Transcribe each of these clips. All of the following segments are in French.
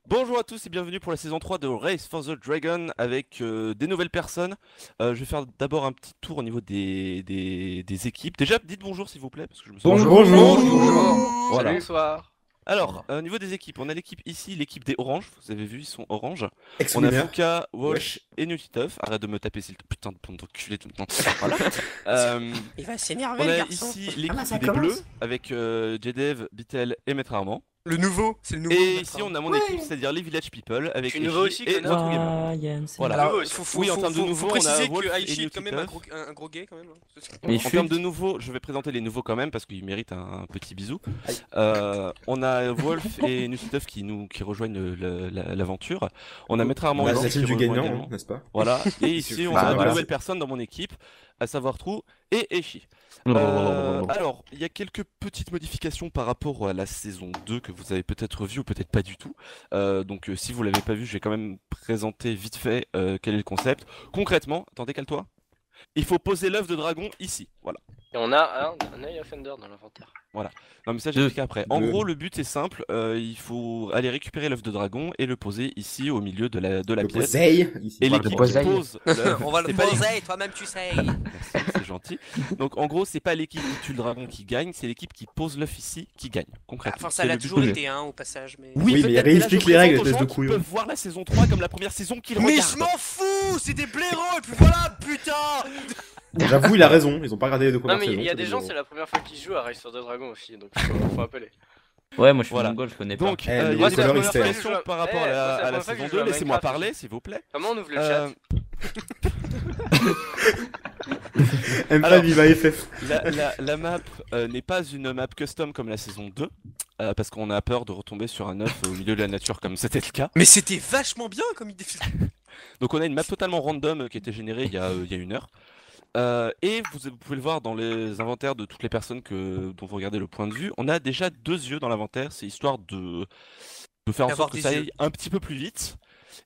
Bonjour à tous et bienvenue pour la saison 3 de Race for the Dragon avec des nouvelles personnes. Je vais faire d'abord un petit tour au niveau des équipes. Déjà, dites bonjour s'il vous plaît, parce que je me souviens. Bonjour. Bonjour. Voilà. Salut. Bonsoir. Alors, au niveau des équipes, on a l'équipe ici, l'équipe des oranges. Vous avez vu, ils sont oranges. On a Ex-winner. Fuka, Walsh Wesh. et Nutituff. Arrête de me taper, s'il te putain de bande d'enculé tout le temps. Voilà. Il va s'énerver, On le a garçon. ici Ah, l'équipe ça des commence. bleus avec Jdev, Bitel et Maître Armand. Le nouveau, c'est le nouveau. Et ici, on a mon équipe, c'est-à-dire les Village People avec Je suis nouveau Eshi aussi, et connard. Retro Gamer. Yann, c'est Voilà. Alors, Nouveau aussi. Oui, en termes de nouveau, faut on a préciser Wolf que et Aichi est quand même Nutituff. un gros gay quand même. Mais En termes de nouveaux, je vais présenter les nouveaux quand même parce qu'ils méritent un petit bisou. On a Wolf et Nutituff qui rejoignent l'aventure. On a Maître Armand La aussi team qui du rejoint gagnant, également. hein, n'est-ce pas? Voilà. Et ici, on Bah, a voilà. de nouvelles personnes dans mon équipe, à savoir Trou et Eshi. Alors, il y a quelques petites modifications par rapport à la saison 2 que vous avez peut-être vu ou peut-être pas du tout. Donc, si vous l'avez pas vu, je vais quand même présenter vite fait quel est le concept. Concrètement, attendez, cale-toi. Il faut poser l'œuf de dragon ici. Voilà. Et on a un œil offender dans l'inventaire. Non, mais ça, j'explique après. En Deux. gros, le but est simple. Il faut aller récupérer l'œuf de dragon et le poser ici au milieu de la Le pièce. poseille, ici. Et le l'équipe qui poseille. pose l'œuf, On va le c'est pas l'équipe- poser, toi-même tu sais. Merci, c'est gentil. Donc en gros, c'est pas l'équipe qui tue le dragon qui gagne, c'est l'équipe qui pose l'œuf ici qui gagne, concrètement. Enfin, ça C'est l'a le but toujours du jeu. été, hein, au passage. Mais Oui, mais peut-être, réexplique là, je les règles, présente aux espèce gens de qui couillon. peuvent voir la saison 3 comme la première saison qu'ils Mais je regardent. m'en fous, c'est des blaireaux et puis voilà, putain. J'avoue, il a raison, ils ont pas regardé les deux Non premières mais saisons. il y a c'est des des gens, euros. c'est la première fois qu'ils jouent à Rise of the Dragon aussi, donc faut appeler. Ouais, moi je suis Voilà. mongol, je connais pas. Donc, Eh, il mais y a les des couleurs, ils modifications savent. par rapport Eh, à moi, c'est la la première fois que saison je joue à 2. Laissez-moi Minecraft parler, aussi. s'il vous plaît. Comment on ouvre le chat M5 Viva FF. La map n'est pas une map custom comme la saison 2, parce qu'on a peur de retomber sur un œuf au milieu de la nature comme c'était le cas. Mais c'était vachement bien comme idée. Donc on a une map totalement random qui a été générée il y a 1 heure. Et vous pouvez le voir dans les inventaires de toutes les personnes dont vous regardez le point de vue. On a déjà 2 yeux dans l'inventaire, c'est histoire de faire en D'avoir sorte que des ça yeux. aille un petit peu plus vite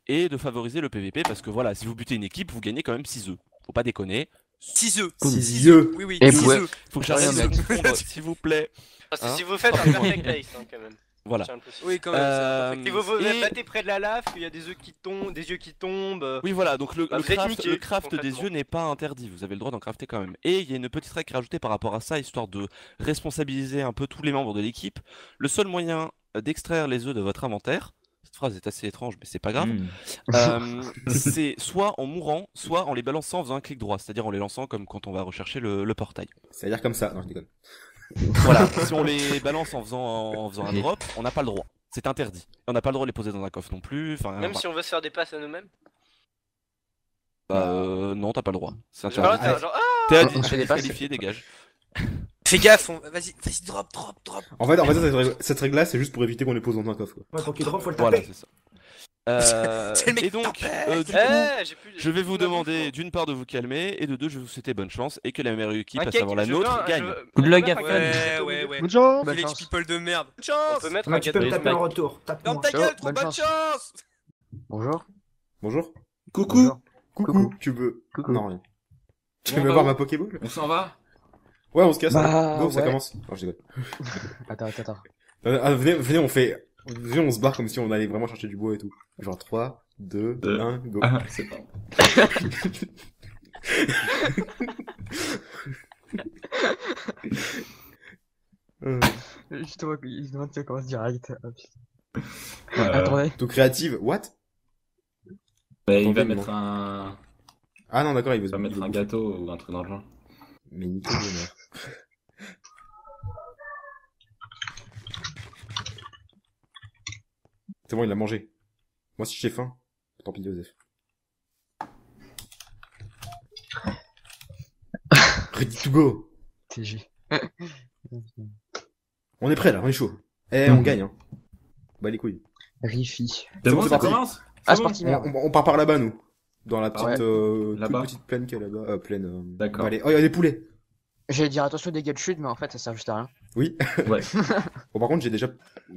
et de favoriser le PVP parce que voilà, si vous butez une équipe, vous gagnez quand même 6 œufs. Faut pas déconner. 6 œufs. 6 yeux. Oui, oui, Et 6 ouais. œufs. Faut que j'arrête de Rien, mec. confondre, s'il vous plaît. Parce que Hein si vous faites un perfect ace, hein, quand même. Voilà. Je tiens à le préciser. Oui, quand même. Euh, Si vous et- battez près de la lave, qu'il y a des œufs qui tombent, des yeux qui tombent. Oui, voilà, donc Bah, vous êtes niqués, le craft des concrètement. yeux n'est pas interdit, vous avez le droit d'en crafter quand même. Et il y a une petite règle rajoutée par rapport à ça, histoire de responsabiliser un peu tous les membres de l'équipe. Le seul moyen d'extraire les œufs de votre inventaire, cette phrase est assez étrange, mais c'est pas grave, c'est soit en mourant, soit en les balançant en faisant un clic droit, c'est-à-dire en les lançant comme quand on va rechercher le portail. C'est-à-dire comme ça. Non, je déconne. Voilà, si on les balance en faisant un drop, on n'a pas le droit. C'est interdit. On n'a pas le droit de les poser dans un coffre non plus. Enfin, Même voilà. si on veut se faire des passes à nous-mêmes. Non, t'as pas le droit. C'est Genre là, interdit. t'es genre, T'es on se fait des passes. disqualifié, dégage. Fais gaffe, vas-y, drop. En fait, cette règle-là, c'est juste pour éviter qu'on les pose dans un coffre. Quoi. Ouais, pour qu'il drop, faut le Voilà, taper. c'est ça. C'est le mec Et qui donc, t'appelle. du coup, j'ai plus. je vais vous j'ai plus demander d'infos. d'une part de vous calmer et de deux, je vais vous souhaiter bonne chance et que la meilleure équipe, Un à cake, savoir la je veux nôtre, un- gagne. je veux- Good on luck, peut à mettre fun. un Ouais, gâteau ouais, au ouais. milieu. chance. Village people de merde. On Chance. peut mettre Ouais, un tu peux me gâteau. taper en retour. Tape-moi. Ferme ta Ciao, gueule, trop bonne bonne chance. chance. Bonjour. Bonjour. Coucou. Coucou. Tu veux. Coucou. Non, rien. Tu Bon, veux bah, voir on- ma Pokéball? On s'en va? Ouais, on se casse. Bah, Go, ça ouais. commence. Non, je déconne. Attends. Venez, on fait. Venez, on se barre comme si on allait vraiment chercher du bois et tout. Genre 3, 2, Deux. 1, go. Ah, c'est pas. Justement, il se demande si on commence direct. Euh, Tout créative. What? bah, il va Attendez, mettre un, Ah non, d'accord, il veut il va mettre un gâteau ou un truc dans le genre. Mais nickel bonheur. C'est bon, il l'a mangé. Moi, si j'ai faim, tant pis, Joseph. Ready to go. TG. On est prêt là, on est chaud. Eh, on gagne, hein. Bah les couilles. Rifi. C'est bon, c'est ça parti. commence? Ah, C'est c'est bon. parti, merde. On part par là-bas, nous. Dans la petite, Ouais. toute Là-bas. petite plaine qu'il y a là-bas. Plaine. D'accord. Allez. Oh, il y a des poulets. J'allais dire attention aux dégâts de chute, mais en fait, ça sert juste à rien. Oui. Ouais. Bon, par contre, j'ai déjà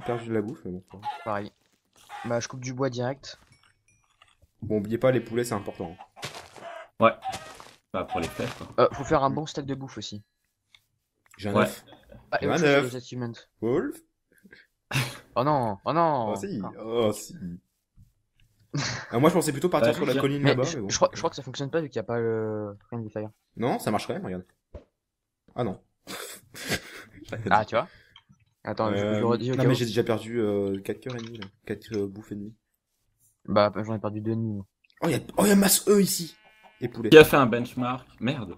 perdu de la bouffe, mais bon. Pareil. Bah, je coupe du bois direct. Bon, oubliez pas, les poulets, c'est important. hein. Bah, pour les flèches, quoi. Faut faire un bon stack de bouffe aussi. J'ai un Ouais. œuf. Ah, et Ouais, autre chose, neuf. les achievements. Wolf. Oh non, oh non. Oh si, Ah. oh si. Ah, moi je pensais plutôt partir Ouais, sur la je- colline Mais là-bas, je, mais bon. je crois que ça fonctionne pas vu qu'il y a pas le Friendly Fire. Non, ça marche quand même, regarde. Ah non. Ah, tu vois? Attends, je le redis au non cas mais où. j'ai déjà perdu 4 cœurs et demi là. 4 bouffes et demi. Bah, j'en ai perdu 2,5. Oh, y a masse E ici. Et poulet. Qui a fait un benchmark? Merde.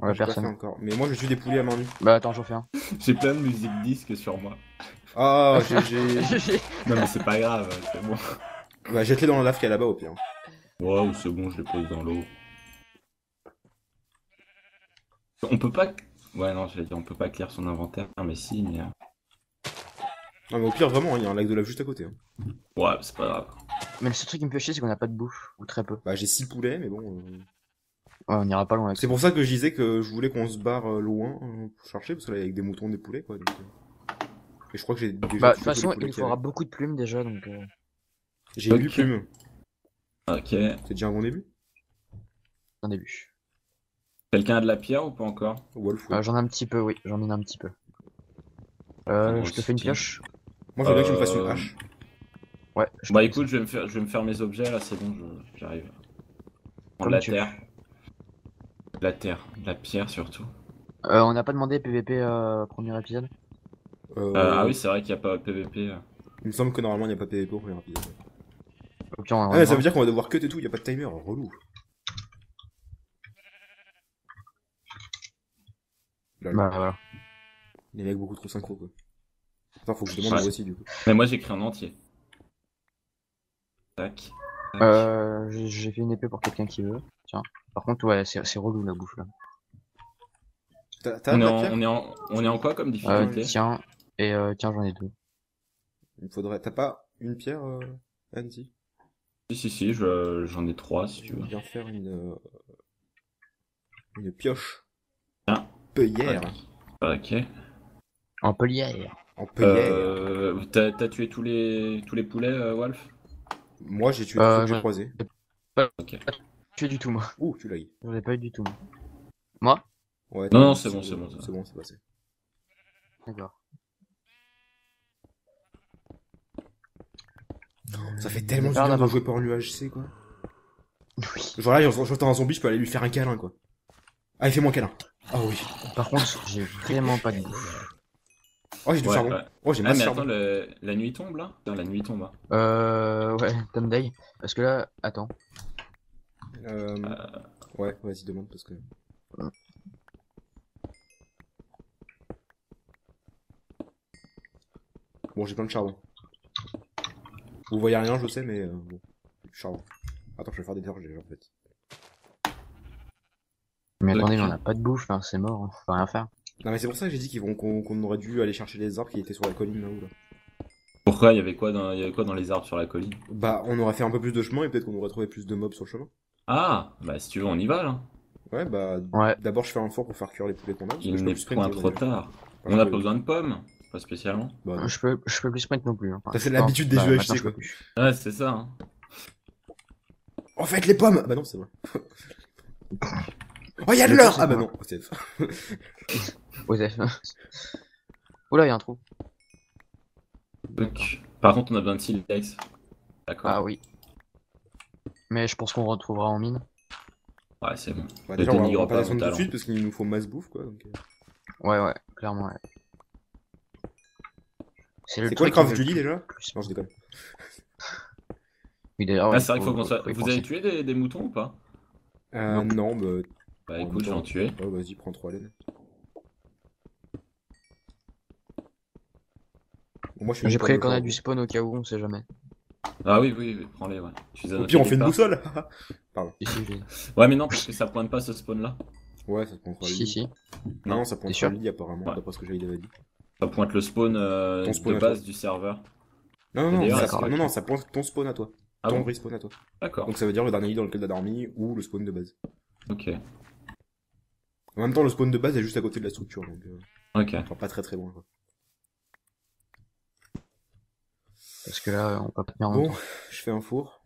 Ouais, J'ai pas fait personne. encore. Mais moi je tue des poulets à main nue. Bah, attends, j'en fais un. J'ai plein de musique disque sur moi. Ah, GG. Non mais c'est pas grave, c'est bon. Bah jette-les dans la lave qu'il y a là-bas au pire. Wow, c'est bon, je les pose dans l'eau. On peut pas... Ouais, non, j'allais dire, on peut pas clear son inventaire, mais si, mais... Non mais au pire vraiment, il y a un lac de lave juste à côté. Hein. Ouais, c'est pas grave. Mais le seul truc qui me fait chier, c'est qu'on a pas de bouffe. Ou très peu. Bah j'ai 6 poulets mais bon. Ouais, on ira pas loin avec C'est ça. pour ça que je disais que je voulais qu'on se barre loin pour chercher, parce que là, avec des moutons, des poulets, quoi. Donc, et je crois que j'ai déjà Bah, de tué toute tous les façon, poulets il qu'il y faudra avait. beaucoup de plumes déjà, donc. J'ai Ok. 8 plumes. Ok. C'est déjà un bon début. Un début. Quelqu'un a de la pierre ou pas encore? Wolf, ouais. J'en ai un petit peu, oui, j'en ai un petit peu. moi Je te aussi. fais une pioche. Moi, je veux bien que tu me fasses une hache. Ouais. Bah écoute, je vais me faire mes objets, là, c'est bon, j'arrive. Prends Comme de la tu terre. De la terre, de la pierre surtout. On n'a pas demandé PVP premier épisode. Ah oui, c'est vrai qu'il n'y a pas PVP. Il me semble que normalement, il n'y a pas PvP au premier épisode. Au pire, on Ah, mais ça veut dire qu'on va devoir cut et tout, il n'y a pas de timer, relou. Lol. Bah voilà. Les mecs beaucoup trop synchro, quoi. Attends, faut que je demande Ouais. moi aussi, du coup. Mais moi j'écris en entier. Tac. Tac. J'ai fait une épée pour quelqu'un qui veut. Tiens. Par contre, ouais, c'est relou la bouffe là. T'as On de est, la en, pierre? on est en quoi comme difficulté? Tiens. Tiens, j'en ai deux. Il me faudrait... T'as pas une pierre, Andy? Si, j'en ai 3 si tu veux. Viens faire une pioche. Ah. Peuillère. Ok. En polière. En peuillère. T'as tué tous les poulets, Wolf? Moi, j'ai tué tout ce que j'ai j'en- croisé. Tu es du tout, moi. Ouh, tu l'as eu. J'en ai pas eu du tout, moi. Moi? Ouais, Non, t'as- c'est bon, c'est bon, ça. C'est bon, c'est passé. D'accord. Ça fait tellement du J'ai peur bien de d'avoir- jouer par l'UHC, quoi. Oui. Genre là, j'entends un zombie, je peux aller lui faire un câlin, quoi. Ah, il fait mon câlin. Ah oui. Par contre, j'ai vraiment pas de bouffe. Oh, j'ai du Ouais, charbon. ouais. Oh, j'ai Ah masse mais charbon. attends, la nuit tombe là? Putain, la nuit tombe. Hein. Ouais, Tom Day. Parce que là, attends. Ouais, vas-y, demande, parce que... Bon, j'ai plein de charbon. Vous voyez rien, je sais, mais bon. J'ai du charbon. Attends, je vais faire des torches déjà, en fait. Mais Ok. attendez, on a pas de bouffe, hein, c'est mort, hein. Faut rien faire. Non, mais c'est pour ça que j'ai dit qu'on aurait dû aller chercher les arbres qui étaient sur la colline là-haut, là. Pourquoi? Il y avait quoi dans les arbres sur la colline? Bah, on aurait fait un peu plus de chemin et peut-être qu'on aurait trouvé plus de mobs sur le chemin. Ah! Bah si tu veux, on y va là. Ouais, bah, Ouais. d'abord je fais un four pour faire cuire les poulets qu'on a. parce que Il je peux n'est plus sprinter, point trop d'ailleurs. tard. Enfin, On n'a je pas peux- besoin de pommes, pas spécialement. Bah, non. Je peux plus sprint non plus. Hein. Ça, c'est Non, l'habitude des bah, jeux maintenant, HC, je peux quoi. plus. Ouais, c'est ça. Hein. En fait, les pommes! Bah non, c'est vrai. Oh, y'a de Le l'or! truc, Ah bah c'est non, c'est... Osef. Oula, y'a un trou. Donc, par contre, on a besoin de silex. D'accord. Ah oui. Mais je pense qu'on retrouvera en mine. Ouais, c'est bon. Bah, Ne déjà, on va dénigre pas pas descendre mon tout de talent. suite parce qu'il nous faut masse bouffe, quoi. Donc... Ouais, clairement, ouais. C'est quoi le truc craft qui me Judy fait déjà? le plus. Non, je déconne. Oui, d'ailleurs, Ah, ouais, c'est vrai qu'il faut qu'on soit. y Vous penser. avez tué des moutons ou pas? Non, bah... Bah En écoute, même je vais en temps. tuer. Oh, vas-y, prends 3 laines. Bon, moi, je fais J'ai une pris les pomme de cornets charbon. du spawn au cas où, on sait jamais. Ah oui, prends-les, ouais. Tu les as Au notés pire, on fait quelque une part? boussole. Si, si, Ouais, mais non, parce que ça pointe pas ce spawn là. Ouais, ça prend 3 si, si. Non, ça prend T'es 3 sûr lits apparemment, Ouais. d'après ce que j'avais dit. Ça pointe le spawn, Ton spawn de à toi. base du serveur. Non, non, D'ailleurs, ça, d'accord, non, ok. non, ça pointe ton spawn à toi. Ah Ton bon? respawn à toi. D'accord. Donc ça veut dire le dernier lit dans lequel t'as dormi ou le spawn de base. Ok. En même temps, le spawn de base est juste à côté de la structure, donc Ok. enfin, pas très très loin, quoi. Parce que là, on peut pas tenir Bon, longtemps. je fais un four.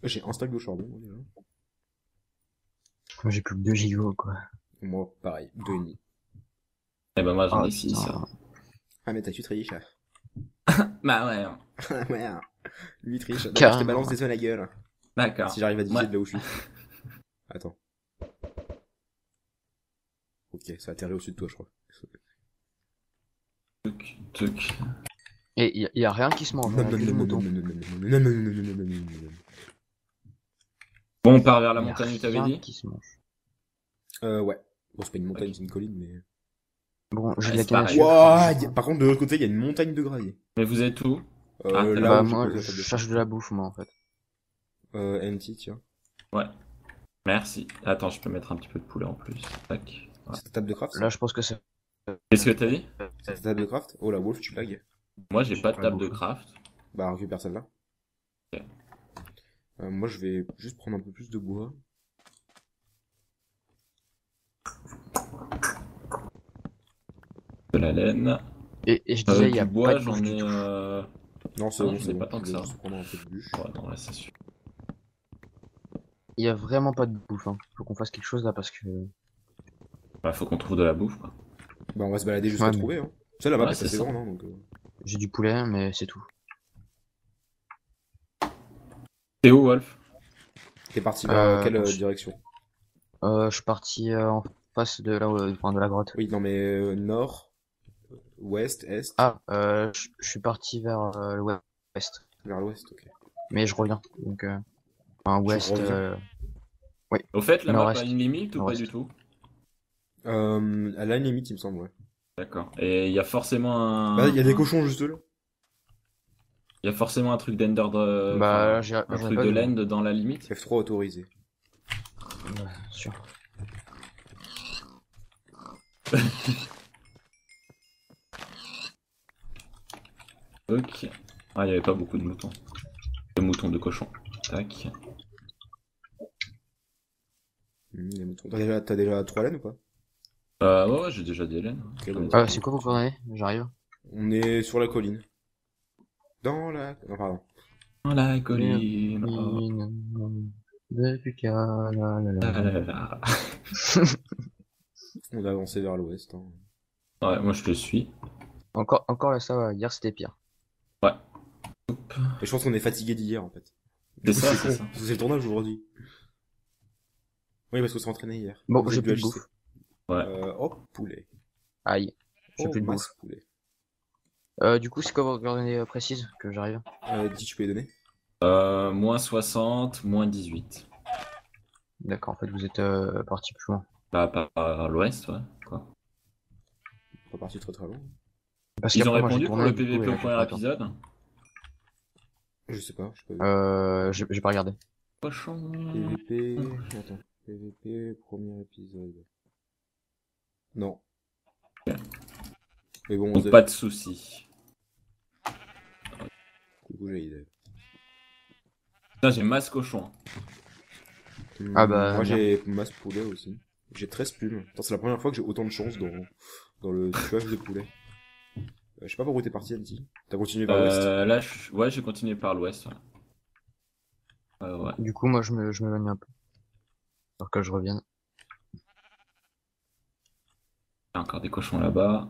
J'ai un stack de charbon, moi, déjà. Moi, j'ai plus que 2 gigots, quoi. Moi, pareil, 2,5. Eh ben moi j'en Ah, ai 6. putain. Ah, mais t'as tu triches. Bah ouais, Ouais, lui il triche. D'accord, je te Carrément. balance des œufs à la gueule. d'accord. Si j'arrive à diviser Ouais. de là où je suis. Attends. Ok, ça a atterri au-dessus de toi, je crois. Tuc. Et y a rien qui se mange, hein, que du mouton. Bon, on part vers la Y a montagne où t'avais rien dit. qui se mange. Ouais. Bon, c'est pas une montagne, Ok. c'est une colline, mais... Bon, j'ai Ouais, de la c'est canne à pareil. sucre. Wouah, par contre, de l'autre côté, il y a une montagne de gravier. Mais vous êtes où? Ah, Là Bah où j'ai moi, posé la je table de cherche de la bouffe, moi, en fait. NT, tiens. Ouais. Merci. Attends, je peux mettre un petit peu de poulet en plus. Tac. Ouais. C'est ta table de craft, ça Là, je pense que c'est... Qu'est-ce que t'as dit? C'est ta table de craft? Oh la Wolf, tu lag. Moi j'ai pas de pas table de beaucoup. craft. Bah, récupère celle-là. Ok. Moi, je vais juste prendre un peu plus de bois. De la laine. Et je disais, il y a Du bois, pas de bouffe j'en du ai. tout. Non, c'est Ah, bon, j'en ai c'est pas bon. tant que Je vais ça. juste prendre un peu de bûche. Ouais, non, là, ça suffit. Il y a vraiment pas de bouffe, hein. Faut qu'on fasse quelque chose là parce que... Bah, faut qu'on trouve de la bouffe, quoi. Bah, on va se balader jusqu'à Ouais, mais- trouver, hein. Tu sais, la map Ouais, est c'est assez ça. grande, hein, donc... J'ai du poulet, mais c'est tout. T'es où, Wolf? T'es parti vers quelle donc, direction? je suis parti en face de là, enfin, de la grotte. Oui, non, mais nord, ouest, est, Ah, je suis parti vers l'ouest. vers l'ouest, ok. Mais je reviens. Donc, enfin, ouest... reviens Au fait, la map Nord-est. a une limite ou pas Nord-est. du tout? À la limite, il me semble, ouais. D'accord. Et il y a forcément un. Bah, il y a des cochons juste là. Il y a forcément un truc d'ender. Bah, enfin, un j'en ai truc pas de vu, moi. land dans la limite. F3 autorisé. Ouais, sûr. Ok. Ah, il y avait pas beaucoup de moutons. De moutons, de cochons. Tac. Les moutons. T'as déjà 3 laines ou pas? Ouais, j'ai déjà des laines. Ok, J'en ai bah, déjà. C'est quoi vos coordonnées? J'arrive. On est sur la colline. Dans la... Non, pardon. Dans la colline. Oh. Depuis qu'à la la Ah la. là là. On a avancé vers l'ouest. Hein. Ouais, moi je te suis. Encore là, ça va. Hier, c'était pire. Ouais. Et je pense qu'on est fatigué d'hier, en fait. C'est ça, con, c'est ça. parce que c'est le tournage aujourd'hui. Oui, parce qu'on s'est entraîné hier. Bon, Vous j'ai êtes plus du de HC. bouffe. Ouais. Oh, poulet. Aïe. J'ai Oh, plus de bouffe. masse poulet. Du coup, c'est quoi vos coordonnées précises que j'arrive? Dis, tu peux les donner? Moins 60, moins 18. D'accord, en fait, vous êtes parti plus loin. Bah, par l'ouest, ouais. Quoi. Pas parti très très loin. Parce Ils ont qu'après, moi, j'ai répondu pour tourné, le du coup, PVP et là, au j'ai premier pas le temps. épisode. Je sais pas, je sais pas. J'ai pas regardé. Cochon. PVP... Attends. PVP, premier épisode. Non. Ok. Mais bon, on Donc se... pas de soucis. Coucou, j'ai idée. Putain, j'ai masse cochon. Ah bah, Moi bien. j'ai masse poulet aussi. J'ai 13 plumes. Attends, c'est la première fois que j'ai autant de chance dans le tuage de poulet. Je sais pas par où t'es parti, Anti. T'as continué vers l'ouest. Là, ouais, j'ai continué par l'ouest. Ouais. Ouais. Du coup, moi, je m'éloigne un peu. Alors que je revienne. Il y a encore des cochons là-bas.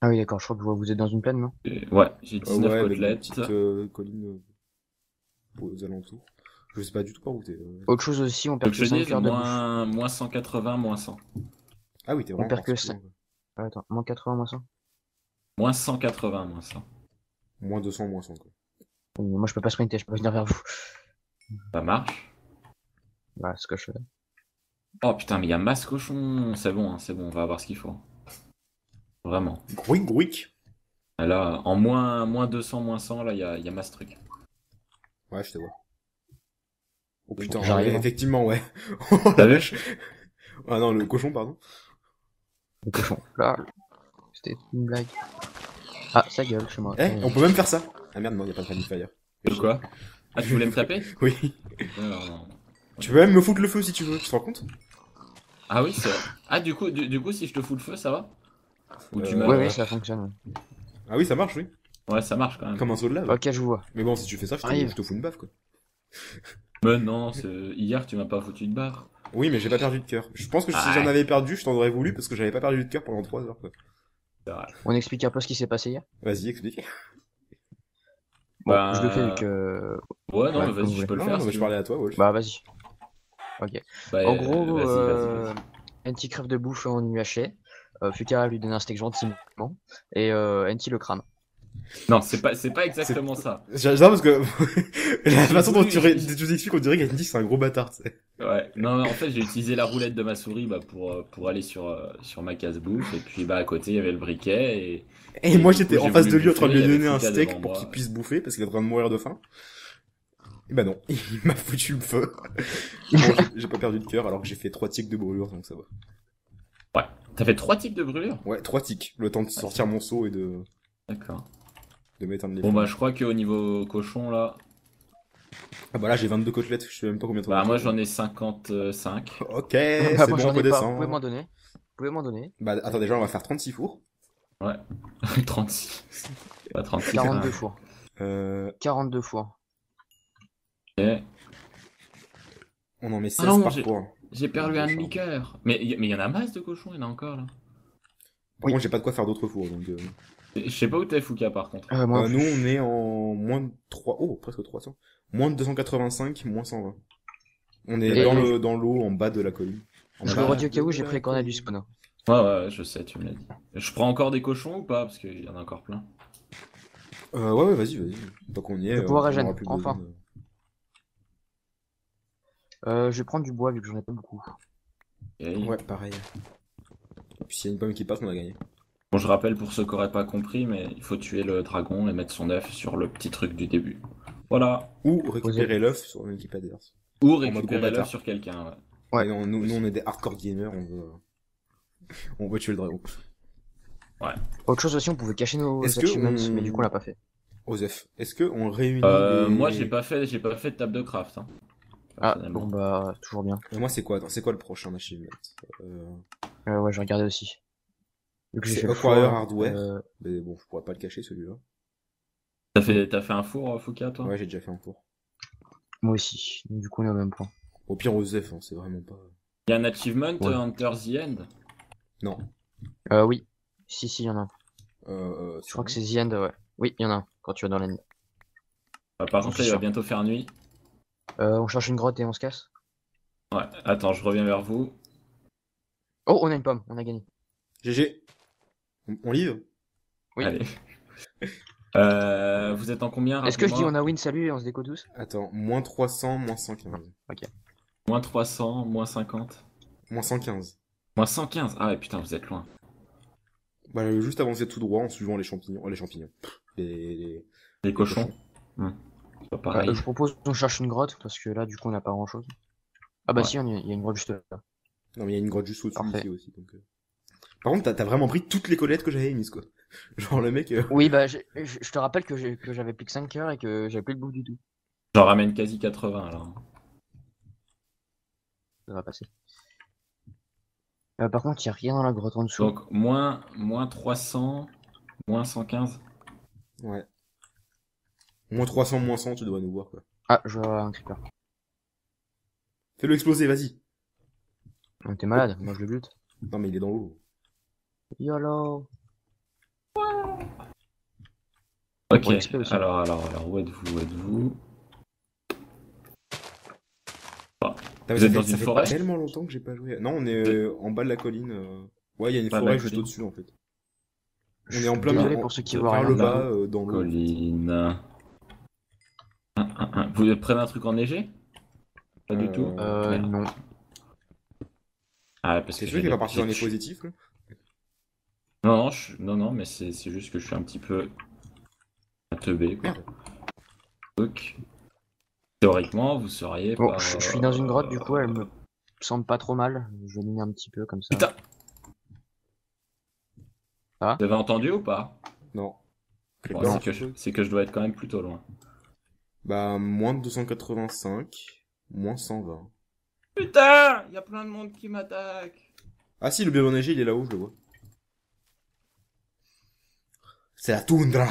Ah oui, d'accord, je crois que vous êtes dans une plaine, non? Et ouais, j'ai 19 Ouais, avec des côtelettes. petites collines aux alentours. Je sais pas du tout par où t'es. Autre chose aussi, on Donc perd je que te 5 dis, heures de bouffe. moins 180, moins 100. Ah oui, t'es vraiment perd que parti ça. loin, quoi. Ah, attends, moins 80, moins 100. Moins 180, moins 100. Moins 200, moins 100 quoi. Moi, je peux pas sprinter, je peux pas venir vers vous. Ça marche. Voilà, c'est ce que je fais. Oh putain, mais il y a masse cochon. C'est bon, on va avoir ce qu'il faut. Vraiment. Grouic, grouic. Et là, en moins 200, moins 100, là, il y a masse truc. Ouais, je te vois. Oh putain, J'arrive, ouais, hein. effectivement, ouais. T'as vu? Ah non, le cochon, pardon. Le cochon. Là, c'était une blague. Ah, sa gueule chez moi. On peut même faire ça. Ah merde, non, y a pas de Friendly Fire. De quoi? Ah, tu voulais me taper? Oui. Non. Tu peux même me foutre le feu si tu veux, tu te rends compte? Ah oui, c'est vrai. Ah, du coup, si je te fous le feu, ça va? Ou tu Euh, m'as... Oui, ça fonctionne. Ouais. Ah oui, ça marche, oui. Ouais, ça marche quand même. Comme un saut de lave. Ok, je vous vois. Mais bon, si tu fais ça, Arrive. je te fous une baffe, quoi. Mais non, hier, tu m'as pas foutu de barre. Oui, mais j'ai pas perdu de cœur. Je pense que si Ah. j'en avais perdu, je t'en aurais voulu parce que j'avais pas perdu de cœur pendant 3 heures, quoi. C'est vrai. On explique un peu ce qui s'est passé hier. Vas-y, explique. Bon, Bah, je le fais vu que... Ouais, non, Ouais, mais comme vas-y, vous je peux le Non, faire. non, si mais tu je veux. parlais à toi, Wolf. Bah vas-y. Ok. Bah, En gros, vas-y. NT crève de bouffe en UHC. Fukara lui donne un steak gentiment. Et NT le crame. Non, c'est pas exactement ça. J'adore parce que la façon dont voulu- tu nous expliques, on dirait qu'Andy c'est un gros bâtard, tu sais. Ouais, non, mais en fait, j'ai utilisé la roulette de ma souris bah, pour aller sur ma case bouffe. Et puis, bah, à côté, il y avait le briquet. Et moi du j'étais coup, en j'ai face de voulu lui en train de lui bouffer, il y donner avait un Fouca steak devant pour moi. qu'il puisse bouffer parce qu'il est en train de mourir de faim. Et bah non, il m'a foutu le feu. Bon, j'ai pas perdu de cœur alors que j'ai fait 3 tics de brûlure donc ça va. Ouais. T'as fait 3 types de brûlure? Ouais, 3 tics. Le temps de sortir mon seau et de D'accord. m'éteindre les Bon, flammes. bah, je crois qu'au niveau cochon, là. Ah bah là j'ai 22 côtelettes, je sais même pas combien t'en as. Bah, moi, j'en ai 55. Ok, Bah, c'est moi, bon, j'en on ai pas. Vous redescend. pouvez m'en donner. Vous pouvez m'en donner. Bah attends, déjà on va faire 36 fours. Ouais. 36. Pas 36. 42 hein. fours. Euh, 42 fours. Ok. on en met 16 non, par j'ai- four. J'ai perdu un Cochon. demi-cœur. Mais il y en a masse de cochons, il y en a encore, là. Par contre j'ai pas de quoi faire d'autres fours donc... Je sais pas où t'es, Fouca, par contre. Moi, en nous plus. on est en moins de 3... Oh, presque 300. Moins de 285, moins 120. On est Et- dans l'eau en bas de la colline. En Je bas le redis au cas où, de j'ai la pris les cornets du colline. spawn. Ouais, je sais, tu me l'as dit. Je prends encore des cochons ou pas? Parce qu'il y en a encore plein. Ouais, vas-y. Tant qu'on y est, Le pouvoir on régène, aura plus enfin. besoin de- Je vais prendre du bois vu que j'en ai pas beaucoup. Ok. Ouais, pareil. Et puis s'il y a une pomme qui passe, on a gagné. Bon, je rappelle pour ceux qui auraient pas compris, mais il faut tuer le dragon et mettre son œuf sur le petit truc du début. Voilà. Ou récupérer l'œuf sur une équipe adverse. Ou mode récupérer combattant. l'œuf sur quelqu'un. Ouais. Ouais. Mais non, nous on est des hardcore gamers, on veut tuer le dragon. Autre chose aussi, on pouvait cacher nos Est-ce que achievements, on- mais du coup on l'a pas fait. Osef, est-ce que on réunit Moi, j'ai pas fait de table de craft. Hein, Ah, personnellement. bon bah, toujours bien. Mais moi c'est quoi? Attends, c'est quoi le prochain achievement? Ouais, j'ai regardé aussi. Vu que j'ai C'est fait le Acquire choix, Hardware. Mais bon, je pourrais pas le cacher celui-là. T'as fait un four, Fouca, toi? Ouais, j'ai déjà fait un tour. moi aussi. Donc, du coup, on est au même point. Au pire, Osef, hein, c'est vraiment pas... Il y a un achievement, Ouais. Hunter the End. Non. Oui. Si, il y en a un. Je crois que c'est The End, ouais. Oui, il y en a un, quand tu vas dans l'end. Par contre, là, il va sûr. bientôt faire nuit. On cherche une grotte et on se casse. Ouais, attends, je reviens vers vous. Oh, on a une pomme, on a gagné. GG. On livre? Oui. Allez. Vous êtes en combien? Est-ce que je dis rappelez-moi on a win, salut et on se déco tous? Attends, moins 300, moins 115. Moins 300, moins 50. Moins 115. Moins 115. Ah ouais, putain, vous êtes loin. Bah, juste avancer tout droit en suivant les champignons. Les champignons. Les cochons. C'est pas pareil. Je propose qu'on cherche une grotte, parce que là, du coup, on n'a pas grand chose. Ah bah Ouais. si, il y a une grotte juste là. Non, mais il y a une grotte juste au-dessus Parfait. ici aussi. Donc, Par contre, t'as vraiment pris toutes les collettes que j'avais mises, quoi. Genre le mec... Oui, bah, je te rappelle que j'avais plus que 5 cœurs et que j'avais plus le bouffe du tout. J'en ramène quasi 80 alors. Ça va passer. Par contre, il n'y a rien dans la grotte en dessous. Donc moins 300, moins 115. Ouais. Moins 300, moins 100, tu devrais nous voir, quoi. Ah, je vois un creeper. Fais-le exploser, vas-y. T'es malade, moi je le bute. Non, mais il est dans l'eau. YOLO. Ok, Pour XP aussi. alors, où êtes-vous? Vous êtes dans une forêt? Ça fait tellement longtemps que j'ai pas joué. Non, on est en bas de la colline. Ouais, il y a une Bas de forêt la juste colline. au-dessus, en fait. On Je est en suis plein désolé milieu, pour ceux qui on- voient vers rien. le bas, dans l'eau. Colline. Vous prenez un truc enneigé? Pas du tout? Merde. Non. Ah, parce C'est que sûr qu'il va partir dans les j'ai- positifs, là. Non, mais c'est juste que je suis un petit peu teubé, quoi. Merde. Donc, théoriquement, vous seriez Bon, par, je suis dans une grotte, du coup, elle me semble pas trop mal. Je mine un petit peu comme ça. Putain! Ah. Vous avez entendu ou pas? Non. Bon, Non. c'est que je dois être quand même plutôt loin. Bah, moins de 285, moins 120. Putain! Y a plein de monde qui m'attaque! Ah si, le biome enneigé, il est là-haut, je le vois. C'est la toundra.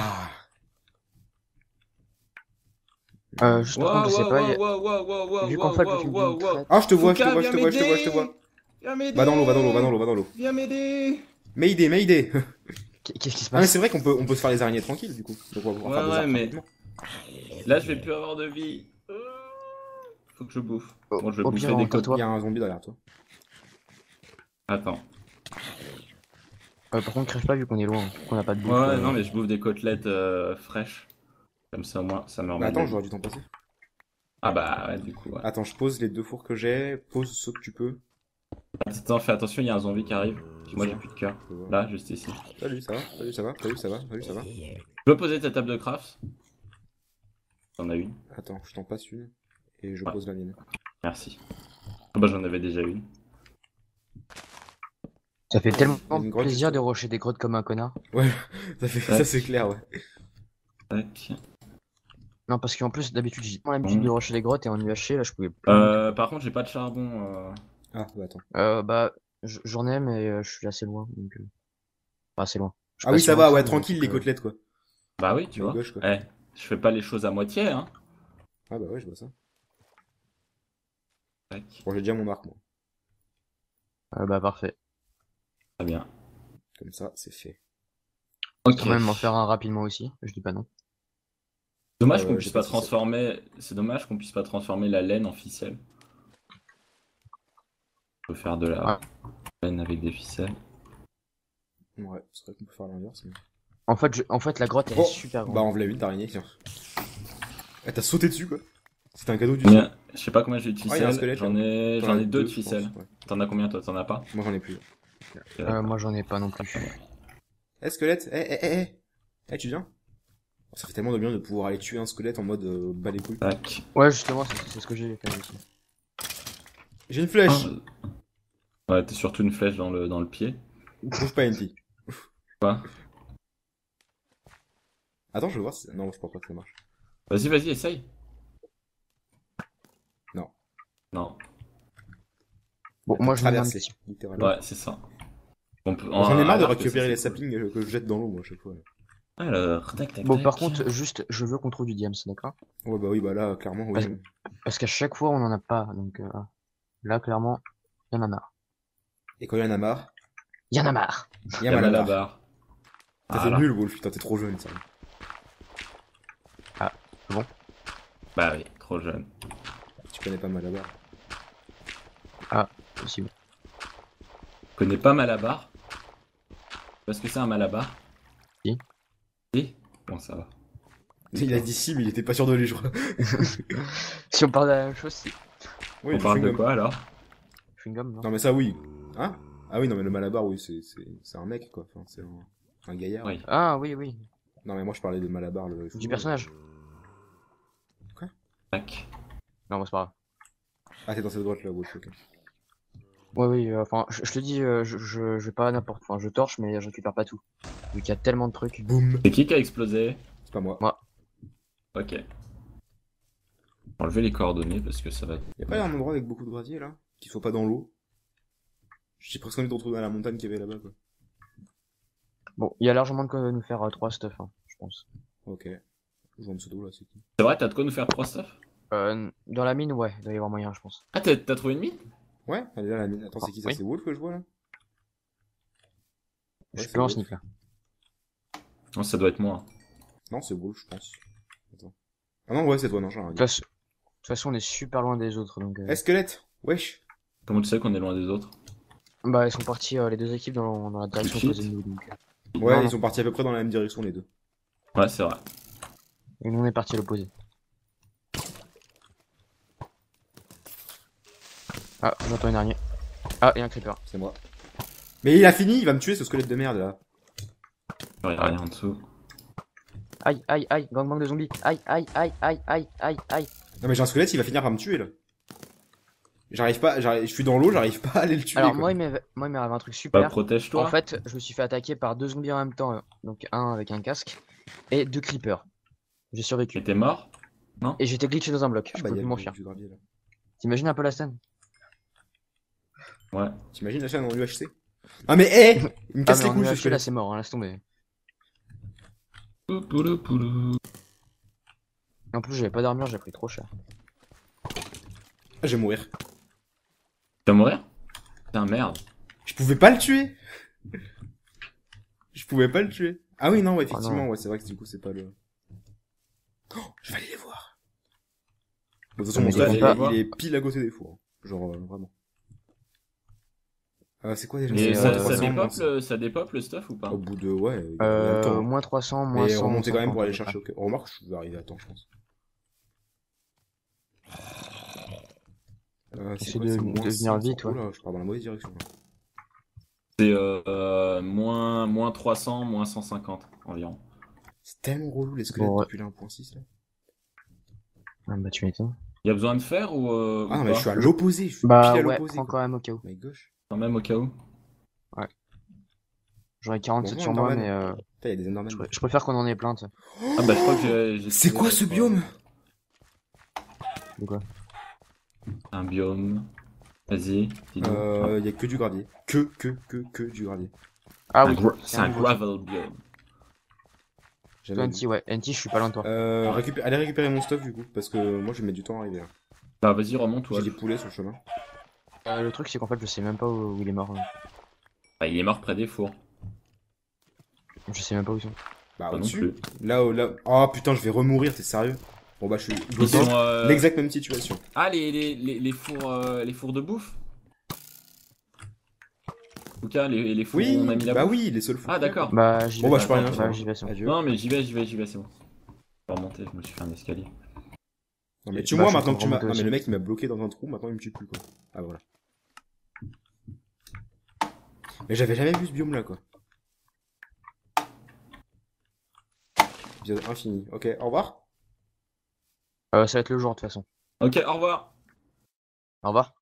Juste par contre, je sais pas. Vu qu'en fait, tu me dis une traite. Ah, je te vois, je te Fouca, vois, je te viens vois, je te vois, je te m'aider. vois. Viens m'aider! Va dans l'eau, va dans l'eau, va dans l'eau, va dans l'eau. Viens m'aider! Mayday, Mayday. Qu'est-ce qui se Ah mais passe? c'est vrai on peut se faire les araignées tranquilles du coup. Donc on va pouvoir Ouais, faire des ouais, arbres mais- rapidement. Là, je vais plus avoir de vie. Faut que je bouffe. Bon, je vais Au bouffer pire, des enterre-toi. côtes. Il y a un zombie derrière toi. Attends. Par contre, crève pas vu qu'on est loin, qu'on a pas de bouffe. Ouais, non, mais je bouffe des côtelettes fraîches. Comme ça, au moins, ça me Bah remet. de attends, la vie. j'aurais dû t'en passer. Ah bah, ouais, du coup, ouais. Attends, je pose les 2 fours que j'ai, pose ceux que tu peux. Attends, fais attention, il y a un zombie qui arrive. Moi, j'ai Ça. plus de cœur. Je vois. Là, juste ici. Salut, ça va? Salut, ça va? Salut, ça va? Salut, ça va? Tu peux poser ta table de craft? T'en as une. Attends, je t'en passe une. Et je Ouais. pose la mienne. Merci. Ah bah, j'en avais déjà une. Ça fait tellement Une grotte, plaisir juste- de rusher des grottes comme un connard. Ça fait, Ouais. ça c'est clair, ouais. Tac. Non, parce qu'en plus, d'habitude, j'ai pas l'habitude de rusher les grottes et en UHC, là, je pouvais plus. Par contre, j'ai pas de charbon. Ah, bah attends. Bah, j'en ai, mais je suis assez loin, donc. Pas assez loin. Je suis Ah pas oui, si ça loin va, que ouais, ça, tranquille, donc, les côtelettes, quoi. Bah oui, tu À vois. gauche, quoi. Eh, je fais pas les choses à moitié, hein. Ah bah ouais, je vois ça. Tac. Bon, j'ai déjà mon arc, moi. Bah, parfait. Très bien. Comme ça, c'est fait. Ok. Quand même m'en faire un rapidement aussi, je dis pas non. Dommage qu'on j'ai puisse pas pas de ficelle. transformer. C'est dommage qu'on puisse pas transformer la laine en ficelle. On peut faire de la laine avec des ficelles. Ouais, c'est vrai qu'on peut faire l'inverse, mais... En fait, la grotte, elle Oh, est super grande. Bah, en voilà une d'araignée, tiens. Ah, t'as sauté dessus, quoi. C'était un cadeau du Combien- ciel. Je sais pas combien j'ai de Ah, il y a un ficelles. squelette, J'en là. ai, T'en j'en as ai deux de je pense, ficelles. ouais. T'en as combien toi? T'en as pas? Moi, j'en ai plus. Moi, j'en ai pas non plus. Squelette, tu viens? Oh, ça fait tellement de bien de pouvoir aller tuer un squelette en mode bas les couilles. Tac. Ouais, justement, c'est ce que j'ai fait aussi. J'ai une flèche! Ouais, t'as surtout une flèche dans le pied. Bouge pas, NT. Quoi? Attends, je veux voir si... Non, je crois pas que ça marche. Vas-y, essaye. Non. Non. Bon, moi, je mets un Traverser, petit. littéralement. Ouais, c'est ça. On peut... J'en ai marre de alors que récupérer ça, les c'est cool. saplings que je jette dans l'eau, moi, à chaque fois. Alors, tac, tac, Bon, tac. par contre, juste, je veux qu'on trouve du diams, d'accord? Ouais, bah oui, bah là, clairement, oui. Parce- Parce qu'à chaque fois, on en a pas, donc là, clairement, y en a marre. Et quand il y en a marre, Y en a marre! il y a mal à la barre. barre. T'es Voilà. nul, Wolf, putain, t'es trop jeune, ça. Bah oui, trop jeune. Tu connais pas mal à la barre. Possible. Tu connais pas Malabar? Parce que c'est un Malabar? Si. Si? Bon, ça va. Il a dit si, mais il était pas sûr de lui, je crois. Si on parle de la même chose, si. Oui, On du parle de chewing-gum. quoi alors? Chewing-gum, non? Non, mais ça, oui. Hein? Ah oui, non, mais le Malabar, oui, c'est un mec, quoi. Enfin, c'est un gaillard. Oui. Ah, oui, oui. Non, mais moi, je parlais de Malabar, le... Du personnage. Tac. Non, bah, c'est pas grave. Ah, t'es dans cette droite, là, Wolf, ok. Ouais, oui, enfin, je te dis, je vais pas n'importe, enfin, je torche, mais je récupère pas tout. Vu qu'il y a tellement de trucs. Boum! C'est qui a explosé? C'est pas moi. Ok. Enlever les coordonnées parce que ça va. Y'a pas un endroit avec beaucoup de gravier, là? Qui soit pas dans l'eau? J'ai presque envie de retrouver la montagne qu'il y avait là-bas, quoi. Bon, il y a largement de quoi nous faire 3 stuff, hein, je pense. Ok. Je vois en pseudo, là, c'est qui? C'est vrai, t'as de quoi nous faire 3 stuff? Dans la mine, ouais, il doit y avoir moyen, je pense. Ah, t'as trouvé une mine? Ouais, elle est là, la mine. Attends, c'est qui ça? Oui. C'est Wolf que je vois, là? Je Ouais, peux en c'est sneak là. Non, ça doit être moi. Non, c'est Wolf, je pense. Attends. Ah non, ouais, c'est toi, non, j'ai rien De dit. toute façon, on est super loin des autres, donc. Squelette! Wesh! Comment tu sais qu'on est loin des autres? Bah, ils sont partis, les deux équipes, dans la direction Shit. opposée de nous, donc. Ouais, Non, ils non. sont partis à peu près dans la même direction, les deux. Ouais, c'est vrai. Et nous, on est partis à l'opposé. Ah, j'entends une araignée. Ah, et un creeper. C'est moi. Mais il a fini, il va me tuer, ce squelette de merde, là. Il y a rien en dessous. Aïe, aïe, aïe, gang de zombies. Aïe, aïe, aïe, aïe, aïe, aïe, aïe. Non, mais j'ai un squelette, il va finir par me tuer, là. Je suis dans l'eau, j'arrive pas à aller le tuer. Alors, quoi. moi, il m'est arrivé un truc Bah, super. protège-toi. En fait, je me suis fait attaquer par 2 zombies en même temps. Donc, un avec un casque. Et 2 creepers. J'ai survécu. Et t'es mort? Et j'étais glitché dans un bloc. Ah, Je bah, peux il y plus a m'enfuir. du gravier, là. T'imagines un peu la scène? Ouais. T'imagines la chaîne en UHC? Ah, mais hé! Il me Ah, casse mais les en couilles, ce UHC, là, squelette. c'est mort, hein, laisse tomber. Pouloulou, pouloulou. En plus, j'avais pas d'armure, j'ai pris trop cher. Ah, je vais mourir. Tu vas mourir? Putain, merde. Je pouvais pas le tuer! Je pouvais pas le tuer. Ah oui, non, ouais, effectivement, non. ouais, c'est vrai que du coup, c'est pas le... Oh, je vais aller les voir. Bon, de toute façon, Mais mon stuff, allez il, les est- voir. il est pile à côté des fours. Hein. Genre, vraiment. C'est quoi déjà? Mais C'est ça- moins ça 300, ça dépeuple le stuff ou pas? Au bout de, ouais, il y a le temps. Hein. Moins 300, moins Mais 100. remonter quand même pour aller 150, chercher au cœur. Remarque, je vais arriver à temps, je pense. C'est Essaie quoi, de c'est moins venir 500. vite, ouais. Oula, je pars dans la mauvaise direction. Là. C'est moins 300, moins 150 environ. C'est tellement relou les squelettes Bon, ouais. depuis la 1.6 là. Ah, bah, tu m'étonnes. Il y a besoin de faire ou Ah non, ou mais pas je suis à l'opposé, je suis Bah, pile à ouais, l'opposé. prends quoi. quand même au cas où. Mais gauche. quand même au cas où? J'aurais 47 Bon, sur moi, Enderman. mais Putain, il y a des Endermen. je préfère qu'on en ait plein, tu sais. Ah bah je crois que j'ai C'est trouvé quoi ce notre- biome? De quoi? Un biome. Vas-y, dis-nous. Il y a que du gravier. Que du gravier. Ah oui, C'est un gravel biome. Jamais vu. NT, ouais. NT, je suis pas loin de toi. Allez récupérer mon stuff du coup, parce que moi je vais mettre du temps à arriver là. Bah vas-y, remonte toi. J'ai des poulets sur le chemin. Le truc, c'est qu'en fait, je sais même pas où il est mort. Bah, il est mort près des fours. Je sais même pas où ils sont. Bah Pas non au-dessus. plus. Là. Oh putain, je vais remourir, t'es sérieux? Bon bah je suis Ils sont, l'exacte même situation. Ah les fours de bouffe. En tout cas les fours Oui, où on a mis la bah bouffe. oui, les seuls fous. Ah d'accord. Bah, j'y vais. Bon bah je peux rien Bah, faire. j'y vais, c'est bon. Adieu. Non mais j'y vais, c'est bon. Je vais remonter, je me suis fait un escalier. Non mais Bah, tu moi je suis maintenant que tu m'as. remonté Ah mais aussi. le mec il m'a bloqué dans un trou, maintenant il me tue plus quoi. Ah voilà. Mais j'avais jamais vu ce biome là quoi. Épisode infini. Ok, au revoir. Ça va être le jour, de toute façon. Ok, au revoir. Au revoir.